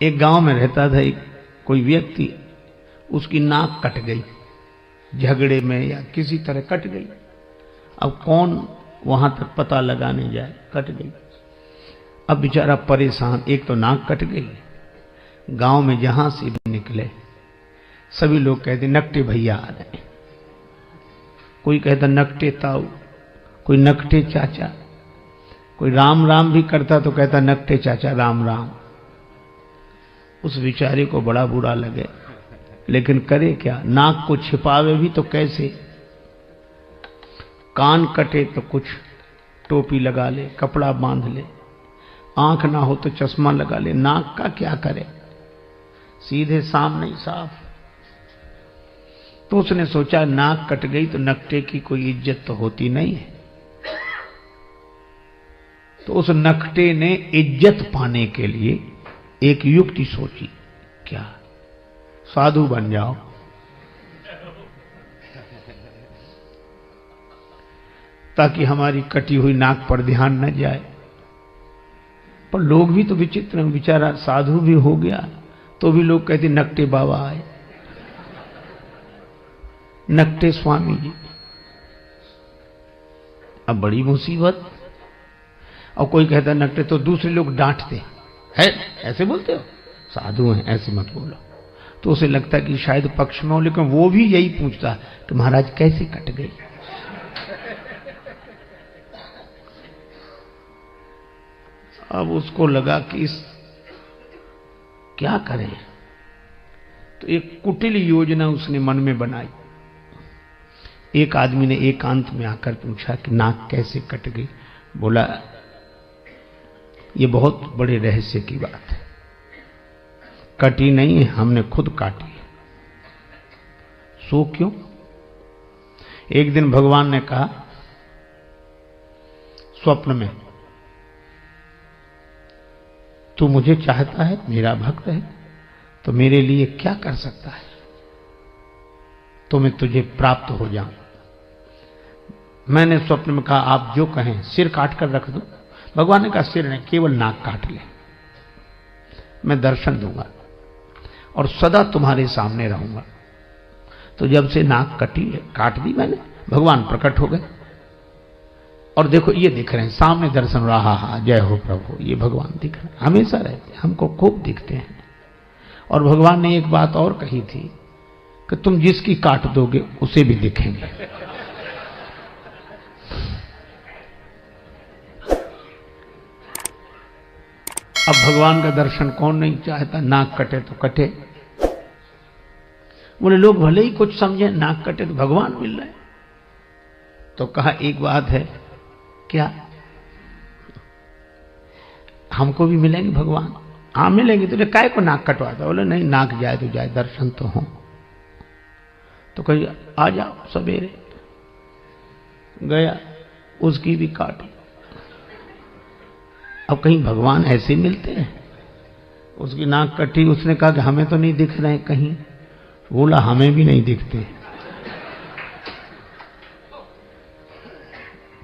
एक गांव में रहता था एक कोई व्यक्ति, उसकी नाक कट गई, झगड़े में या किसी तरह कट गई। अब कौन वहां तक पता लगाने जाए, कट गई। अब बेचारा परेशान, एक तो नाक कट गई, गांव में जहां से भी निकले सभी लोग कहते नकटे भैया आ रहे हैं। कोई कहता नकटे ताऊ, कोई नकटे चाचा, कोई राम राम भी करता तो कहता नकटे चाचा राम राम। उस बेचारे को बड़ा बुरा लगे, लेकिन करे क्या, नाक को छिपावे भी तो कैसे। कान कटे तो कुछ टोपी लगा ले, कपड़ा बांध ले, आंख ना हो तो चश्मा लगा ले, नाक का क्या करे, सीधे सामने साफ। तो उसने सोचा नाक कट गई तो नकटे की कोई इज्जत तो होती नहीं है। तो उस नकटे ने इज्जत पाने के लिए एक युक्ति सोची, क्या, साधु बन जाओ। ताकि हमारी कटी हुई नाक पर ध्यान न जाए। पर लोग भी तो विचित्र हैं, बेचारा साधु भी हो गया तो भी लोग कहते नकटे बाबा आए, नकटे स्वामी जी। अब बड़ी मुसीबत। और कोई कहता नकटे तो दूसरे लोग डांटते है, ऐसे बोलते हो, साधु हैं ऐसे मत बोलो। तो उसे लगता है कि शायद पक्ष में हो, लेकिन वो भी यही पूछता कि महाराज कैसे कट गई। अब उसको लगा कि इस क्या करें, तो एक कुटिल योजना उसने मन में बनाई। एक आदमी ने एकांत में आकर पूछा कि नाक कैसे कट गई। बोला ये बहुत बड़े रहस्य की बात है, कटी नहीं है, हमने खुद काटी है। सो क्यों? एक दिन भगवान ने कहा स्वप्न में, तू मुझे चाहता है, मेरा भक्त है, तो मेरे लिए क्या कर सकता है, तो मैं तुझे प्राप्त हो जाऊं। मैंने स्वप्न में कहा आप जो कहें, सिर काट कर रख दो। भगवान ने कहा सिर नहीं, केवल नाक काट ले, मैं दर्शन दूंगा और सदा तुम्हारे सामने रहूंगा। तो जब से नाक कटी है, काट दी मैंने, भगवान प्रकट हो गए और देखो ये दिख रहे हैं सामने, दर्शन रहा। हा जय हो प्रभु, ये भगवान दिख रहे हैं, हमेशा रहते, हमको खूब दिखते हैं। और भगवान ने एक बात और कही थी कि तुम जिसकी काट दोगे उसे भी दिखेंगे। अब भगवान का दर्शन कौन नहीं चाहता, नाक कटे तो कटे। बोले लोग भले ही कुछ समझे, नाक कटे तो भगवान मिल रहे। तो कहा एक बात है, क्या, हमको भी मिलेंगे भगवान? हाँ मिलेंगे। तो काय को नाक कटवाता? बोले नहीं, नाक जाए तो जाए, दर्शन तो हो। तो कही आ जाओ सवेरे। गया, उसकी भी काटी। अब कहीं भगवान ऐसे मिलते हैं? उसकी नाक कटी, उसने कहा कि हमें तो नहीं दिख रहे कहीं। बोला हमें भी नहीं दिखते।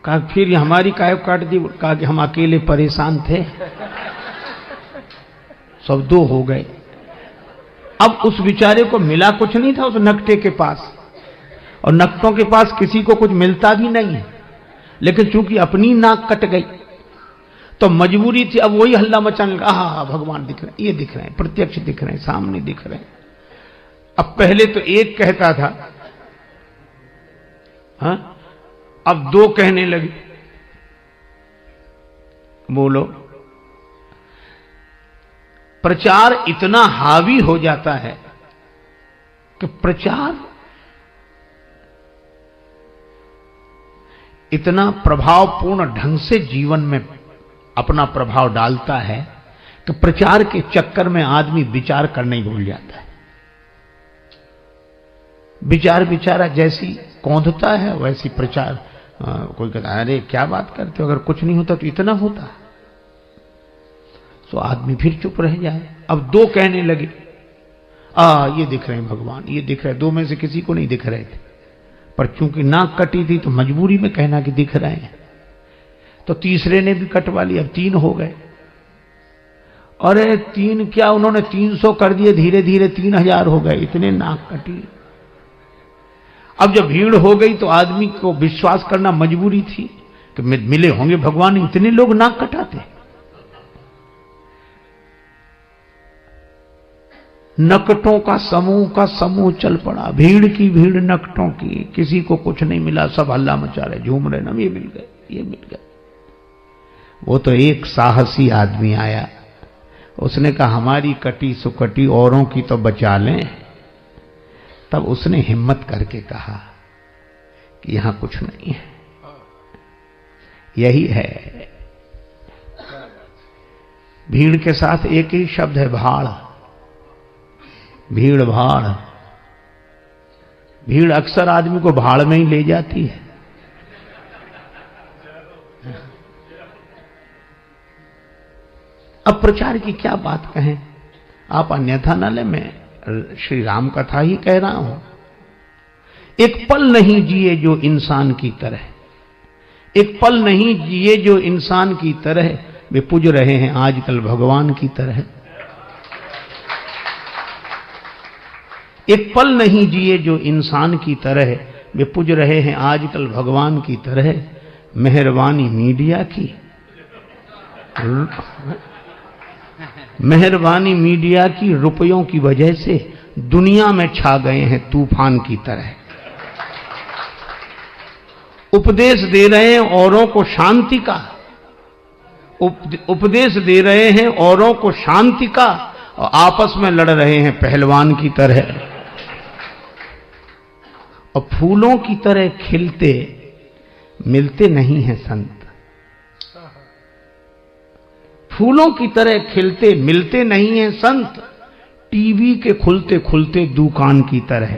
कहा फिर हमारी काय काट दी? कहा कि हम अकेले परेशान थे, सब दो हो गए। अब उस बेचारे को मिला कुछ नहीं था उस नकटे के पास, और नकटों के पास किसी को कुछ मिलता भी नहीं है। लेकिन चूंकि अपनी नाक कट गई तो मजबूरी थी, अब वही हल्ला मचाने लगा, हा भगवान दिख रहे हैं, ये दिख रहे हैं, प्रत्यक्ष दिख रहे हैं, सामने दिख रहे हैं। अब पहले तो एक कहता था, हाँ, अब दो कहने लगे। बोलो, प्रचार इतना हावी हो जाता है कि प्रचार इतना प्रभावपूर्ण ढंग से जीवन में अपना प्रभाव डालता है कि प्रचार के चक्कर में आदमी विचार करना ही भूल जाता है। विचार बेचारा जैसी कौंधता है वैसी प्रचार। कोई कहता है अरे क्या बात करते हो, अगर कुछ नहीं होता तो इतना होता। तो आदमी फिर चुप रह जाए। अब दो कहने लगे, ये दिख रहे हैं भगवान, ये दिख रहे हैं। दो में से किसी को नहीं दिख रहे थे, पर चूंकि नाक कटी थी तो मजबूरी में कहना कि दिख रहे हैं। तो तीसरे ने भी कटवा लिया, अब तीन हो गए। अरे 3 क्या, उन्होंने 300 कर दिए, धीरे धीरे 3000 हो गए, इतने नाक कटी। अब जब भीड़ हो गई तो आदमी को विश्वास करना मजबूरी थी कि मिले होंगे भगवान, इतने लोग नाक कटाते। नकटों का समूह चल पड़ा, भीड़ की भीड़ नकटों की, किसी को कुछ नहीं मिला, सब हल्ला मचा रहे, झूम रहे, ना ये मिल गए, ये मिल गए। वो तो एक साहसी आदमी आया, उसने कहा हमारी कटी सुकटी औरों की तो बचा लें। तब उसने हिम्मत करके कहा कि यहां कुछ नहीं है, यही है। भीड़ के साथ एक ही शब्द है, भाड़। भीड़ भाड़, भीड़ अक्सर आदमी को भाड़ में ही ले जाती है। अब प्रचार की क्या बात कहें, आप अन्यथा न ले, मैं श्री राम कथा ही कह रहा हूं। एक पल नहीं जिए जो इंसान की तरह, एक पल नहीं जिए जो इंसान की तरह, वे पूज रहे हैं आजकल भगवान की तरह। एक पल नहीं जिए जो इंसान की तरह, वे पूज रहे हैं आजकल भगवान की तरह। मेहरबानी मीडिया की, मेहरबानी मीडिया की, रुपयों की वजह से दुनिया में छा गए हैं तूफान की तरह। उपदेश दे रहे हैं औरों को शांति का, उपदेश दे रहे हैं औरों को शांति का, और आपस में लड़ रहे हैं पहलवान की तरह। और फूलों की तरह खिलते मिलते नहीं हैं संत, फूलों की तरह खिलते मिलते नहीं हैं संत, टीवी के खुलते खुलते दुकान की तरह।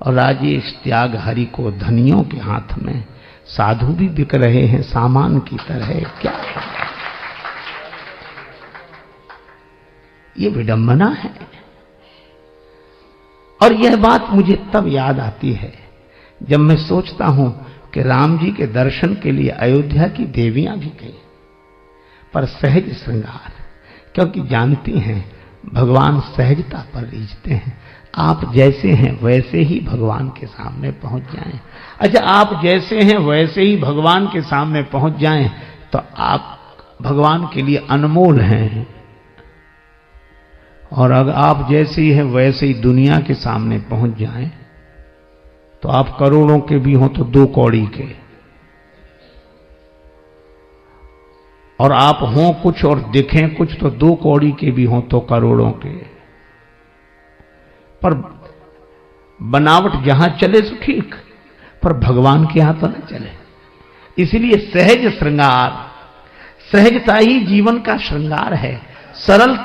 और राजेश त्याग हरि को धनियों के हाथ में, साधु भी बिक रहे हैं सामान की तरह। क्या ये विडंबना है। और यह बात मुझे तब याद आती है जब मैं सोचता हूं कि राम जी के दर्शन के लिए अयोध्या की देवियां भी गई, पर सहज श्रृंगार, क्योंकि जानती हैं भगवान सहजता पर रीझते हैं। आप जैसे हैं वैसे ही भगवान के सामने पहुंच जाएं। अच्छा, आप जैसे हैं वैसे ही भगवान के सामने पहुंच जाएं तो आप भगवान के लिए अनमोल हैं। और अगर आप जैसे ही हैं वैसे ही दुनिया के सामने पहुंच जाएं तो आप करोड़ों के भी हों तो 2 कौड़ी के, और आप हों कुछ और दिखें कुछ तो 2 कौड़ी के भी हों तो करोड़ों के। पर बनावट जहां चले तो ठीक, पर भगवान के यहां तो न चले। इसलिए सहज श्रृंगार, सहजता ही जीवन का श्रृंगार है। सरल